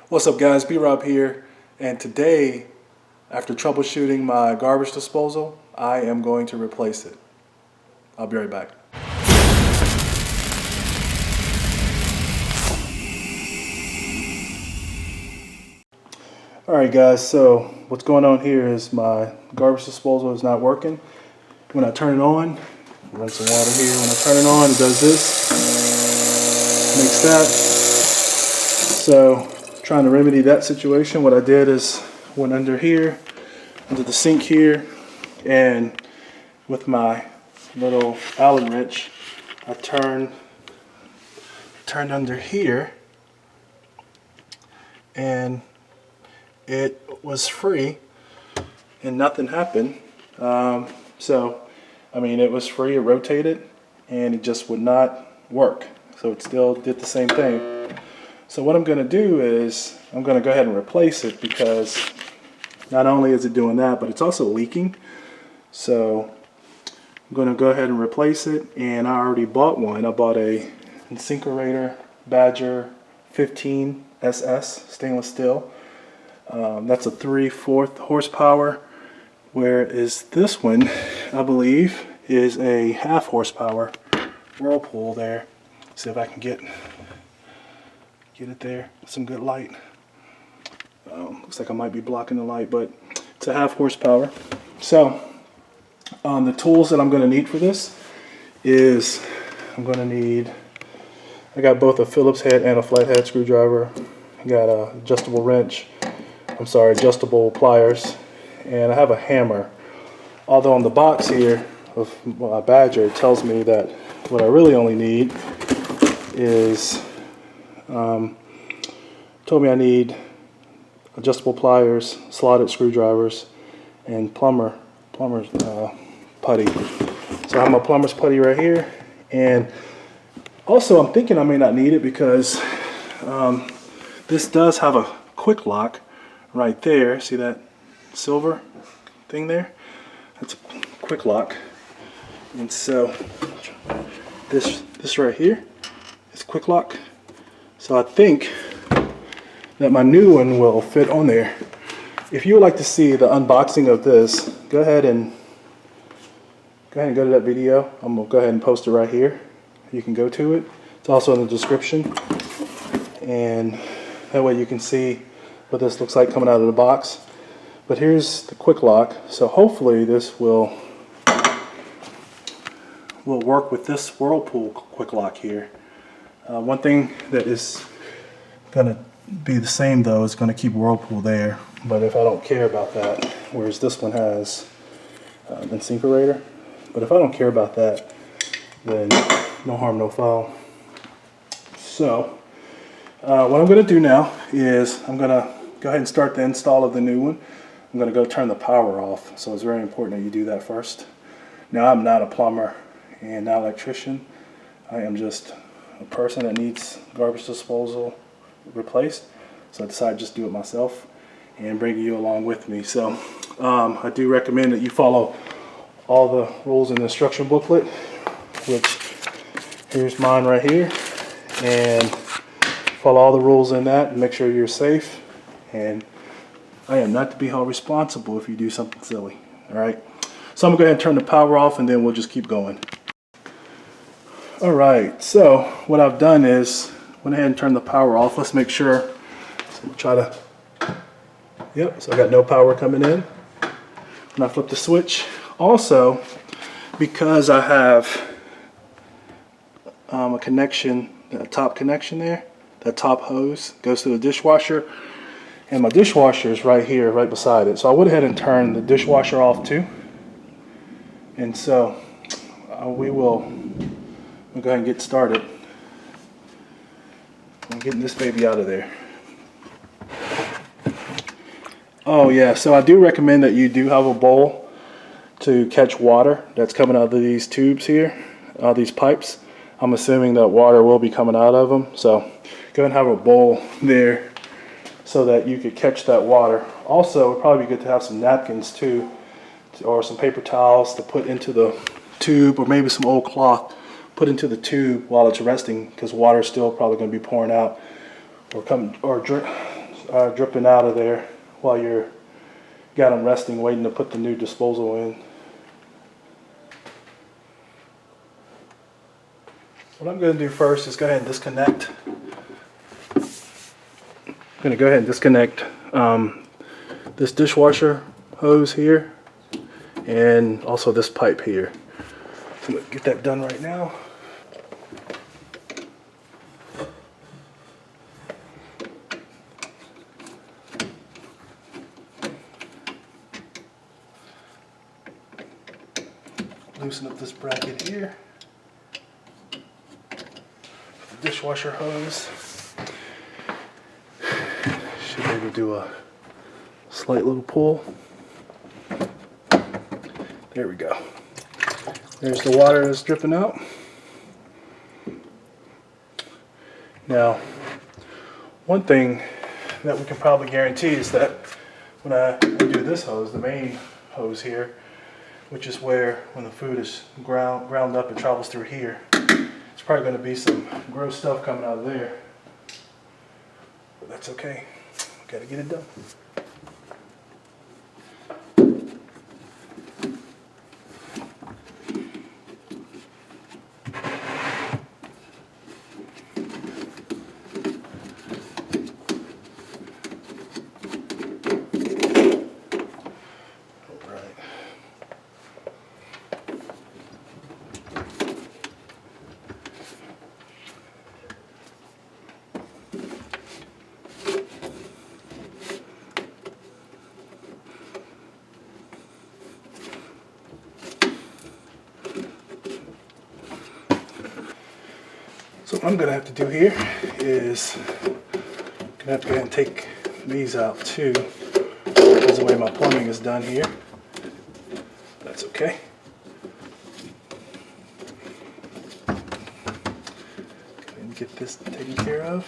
What's up guys, B-Rob here, and today, after troubleshooting my garbage disposal, I am going to replace it. I'll be right back. Alright guys, so what's going on here is my garbage disposal is not working. When I turn it on, run some water here, when I turn it on it does this, makes that. So trying to remedy that situation, what I did is went under here, under the sink here, and with my little Allen wrench, I turned under here, and it was free, and nothing happened. So, I mean, it was free, it rotated, and it just would not work. So it still did the same thing. So what I'm going to do is I'm going to go ahead and replace it, because not only is it doing that, but it's also leaking. So I'm going to go ahead and replace it, and I already bought one. I bought a Insinkerator Badger 15 SS stainless steel. That's a 3/4 horsepower, whereas this one, I believe, is a 1/2 horsepower Whirlpool there. See if I can get it there with some good light. Looks like I might be blocking the light, but it's a 1/2 horsepower. So the tools that I'm going to need for this is I got both a Phillips head and a flathead screwdriver. I got a adjustable pliers, and I have a hammer. Although on the box here of my Badger, it tells me that what I really only need is, told me I need adjustable pliers, slotted screwdrivers, and plumber's putty. So I have my plumber's putty right here, and also I'm thinking I may not need it because this does have a quick lock right there. See that silver thing there? That's a quick lock. And so this right here is quick lock. So I think that my new one will fit on there. If you would like to see the unboxing of this, go ahead and go to that video. I'm gonna go ahead and post it right here. You can go to it. It's also in the description, and that way you can see what this looks like coming out of the box. But here's the quick lock, so hopefully this will work with this Whirlpool quick lock here. One thing that is going to be the same though is going to keep Whirlpool there, but if I don't care about that, whereas this one has Insinkerator, but if I don't care about that, then no harm, no foul. So what I'm going to do now is I'm going to go ahead and start the install of the new one. I'm going to go turn the power off, so it's very important that you do that first. Now, I'm not a plumber and not an electrician. I am just a person that needs garbage disposal replaced, so I decided to just do it myself and bring you along with me. So I do recommend that you follow all the rules in the instruction booklet, which here's mine right here, and follow all the rules in that and make sure you're safe. And I am not to be held responsible if you do something silly. Alright, so I'm going to go ahead and turn the power off, and then we'll just keep going. Alright, so what I've done is went ahead and turned the power off. Let's make sure. So we'll try to, yep, so I got no power coming in when I flip the switch. Also, because I have a connection, a top connection there, that top hose goes to the dishwasher, and my dishwasher is right here, right beside it. So I went ahead and turned the dishwasher off too. And so we'll go ahead and get started. I'm getting this baby out of there. Oh yeah, so I do recommend that you do have a bowl to catch water that's coming out of these tubes here, these pipes. I'm assuming that water will be coming out of them. So go ahead and have a bowl there so that you could catch that water. Also, it'd probably be good to have some napkins too, or some paper towels to put into the tube, or maybe some old cloth put into the tube while it's resting, because water's still probably going to be pouring out or dripping out of there while you're got them resting, waiting to put the new disposal in. What I'm going to do first is go ahead and disconnect. I'm going to go ahead and disconnect this dishwasher hose here and also this pipe here. So I'm going to get that done right now. Loosen up this bracket here. The dishwasher hose. Should be able to do a slight little pull. There we go. There's the water that's dripping out. Now, one thing that we can probably guarantee is that when I do this hose, the main hose here, which is where when the food is ground up, it travels through here. It's probably going to be some gross stuff coming out of there. But that's okay. Got to get it done. So what I'm going to have to do here is I'm going to have to go ahead and take these out too, because the way my plumbing is done here. That's okay. And get this taken care of.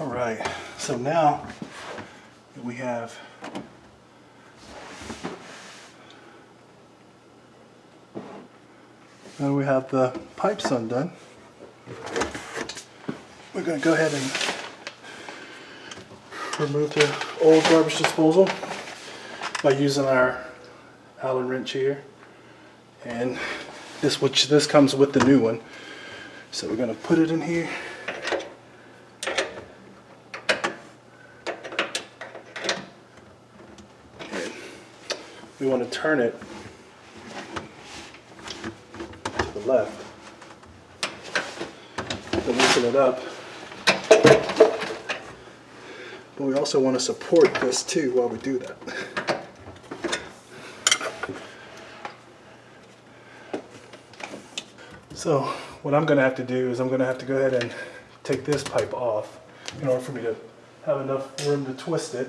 All right, so now we have the pipes undone. We're going to go ahead and remove the old garbage disposal by using our Allen wrench here, and this comes with the new one. So we're going to put it in here. We want to turn it to the left to loosen it up. But we also want to support this too while we do that. So what I'm going to have to do is I'm going to have to go ahead and take this pipe off in order for me to have enough room to twist it.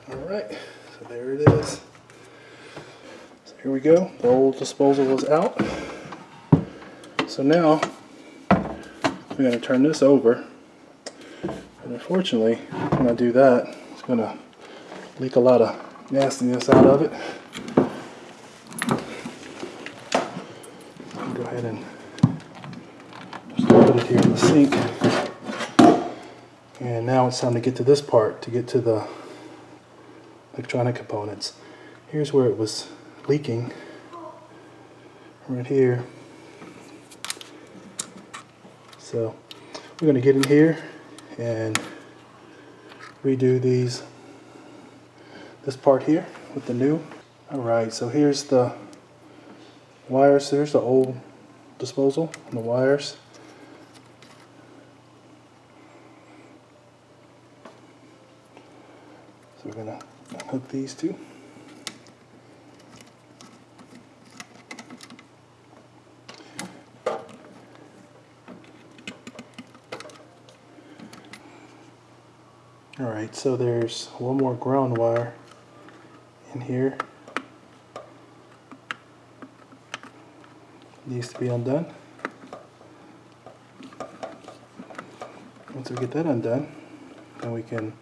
Alright, so there it is. So here we go, the old disposal was out. So now, we're going to turn this over. And unfortunately, when I do that, it's going to leak a lot of nastiness out of it. I'll go ahead and just put it here in the sink. And now it's time to get to this part, to get to the electronic components. Here's where it was leaking, right here. So we're going to get in here and redo this part here with the new. Alright, so here's the wires. There's the old disposal and the wires. So we're going to hook these two. Alright, so there's one more ground wire in here. Needs to be undone. Once we get that undone, then we can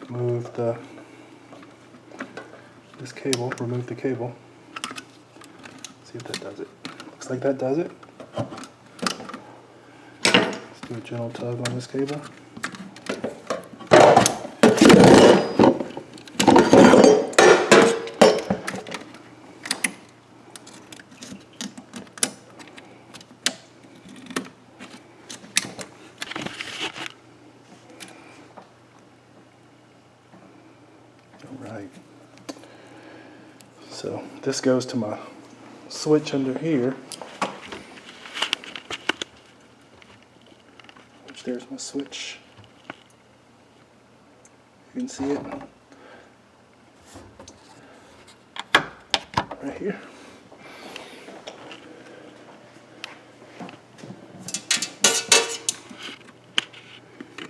move this cable, remove the cable. See if that does it. Looks like that does it. Let's do a gentle tug on this cable. Alright, so this goes to my switch under here, which there's my switch. You can see it right here.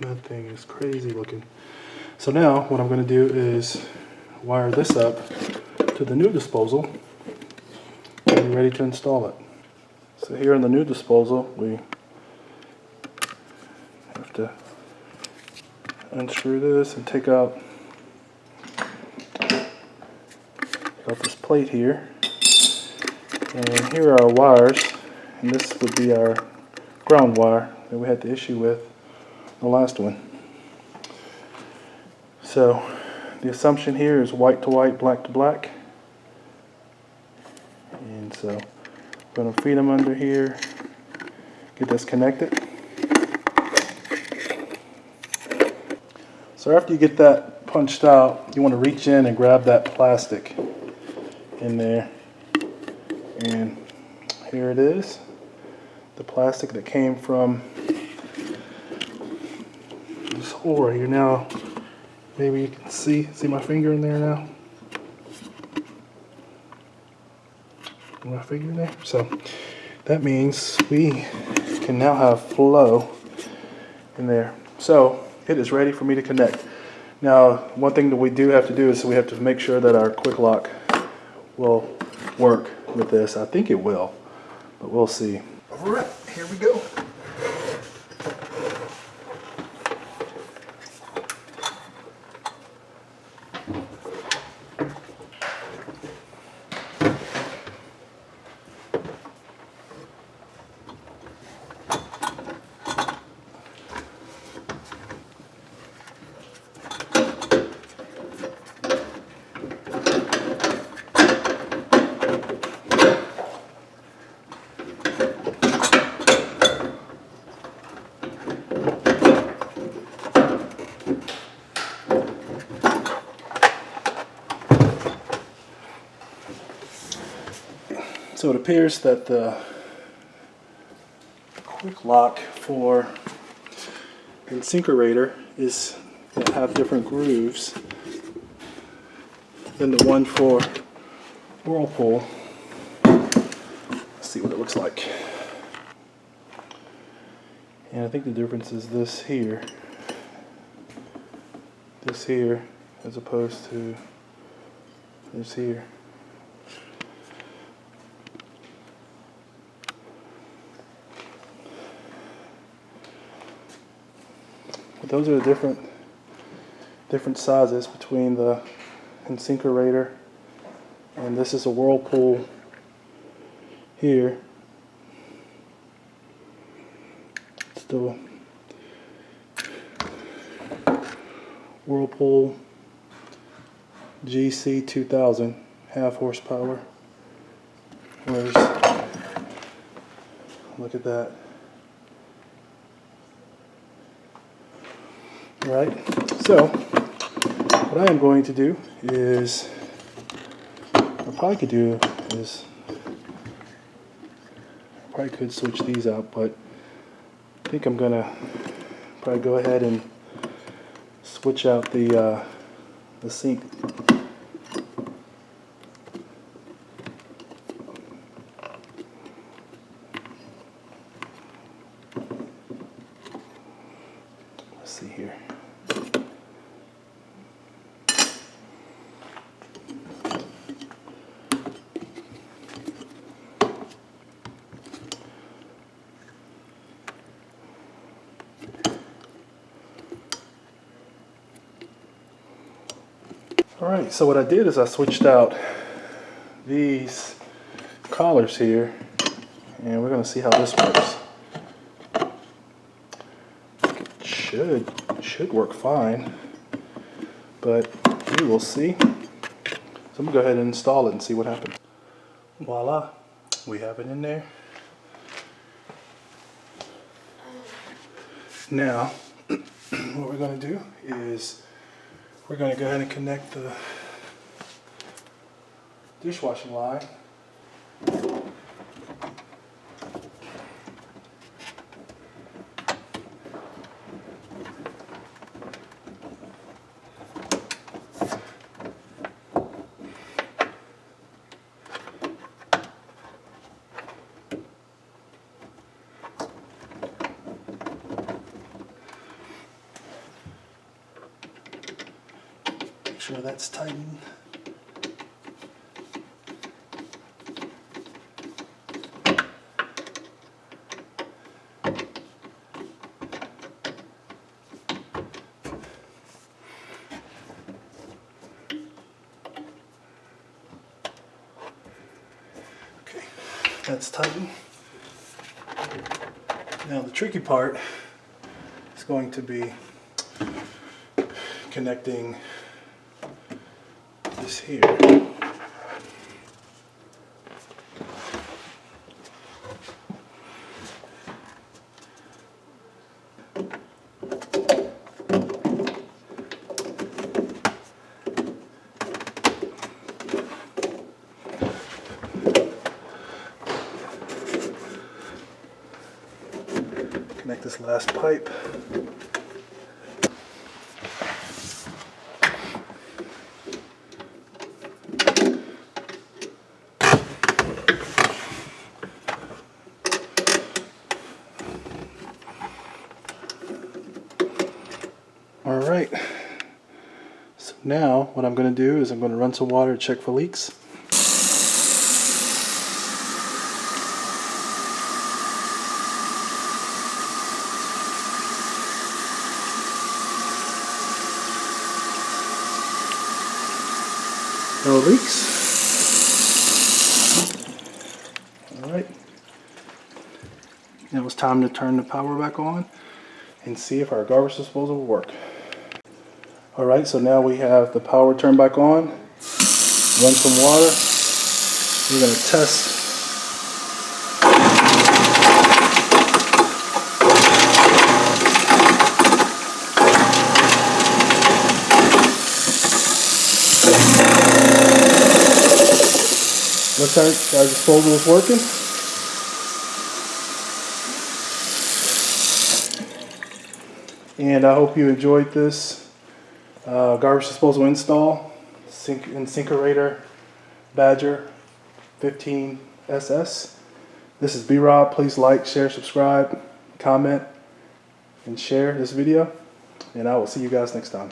That thing is crazy looking. So now what I'm going to do is wire this up to the new disposal and be ready to install it. So here in the new disposal we have to unscrew this and take out this plate here. And here are our wires, and this would be our ground wire that we had the issue with the last one. So the assumption here is white to white, black to black. And so I'm going to feed them under here, get this connected. So after you get that punched out, you want to reach in and grab that plastic in there. And here it is, the plastic that came from this hole right here. Now, maybe you can see my finger in there now? My finger there? So that means we can now have flow in there. So it is ready for me to connect. Now, one thing that we do have to do is we have to make sure that our quick lock will work with this. I think it will, but we'll see. All right, here we go. So it appears that the quick lock for Insinkerator is that have different grooves than the one for Whirlpool. Let's see what it looks like. And I think the difference is this here, as opposed to this here. But those are the different sizes between the Insinkerator, and this is a Whirlpool here. It's the Whirlpool GC2000, half horsepower. Look at that. Right, so what I am going to do is, what I probably could switch these out, but I think I'm gonna probably go ahead and switch out the sink. Let's see here. Alright, so what I did is I switched out these collars here, and we're going to see how this works. It should work fine, but we will see. So I'm going to go ahead and install it and see what happens. Voila, we have it in there. Now, what we're going to do is we're going to go ahead and connect the dishwashing line. Make sure that's tightened. Okay, that's tightened. Now the tricky part is going to be connecting this here. Connect this last pipe. All right, so now what I'm going to do is I'm going to run some water to check for leaks. No leaks. All right, now it's time to turn the power back on and see if our garbage disposal will work. All right, so now we have the power turned back on. Run some water. We're going to test. Looks like our disposal is working. And I hope you enjoyed this garbage disposal install. Insinkerator Badger 15 SS. This is B-Rob. Please like, share, subscribe, comment, and share this video. And I will see you guys next time.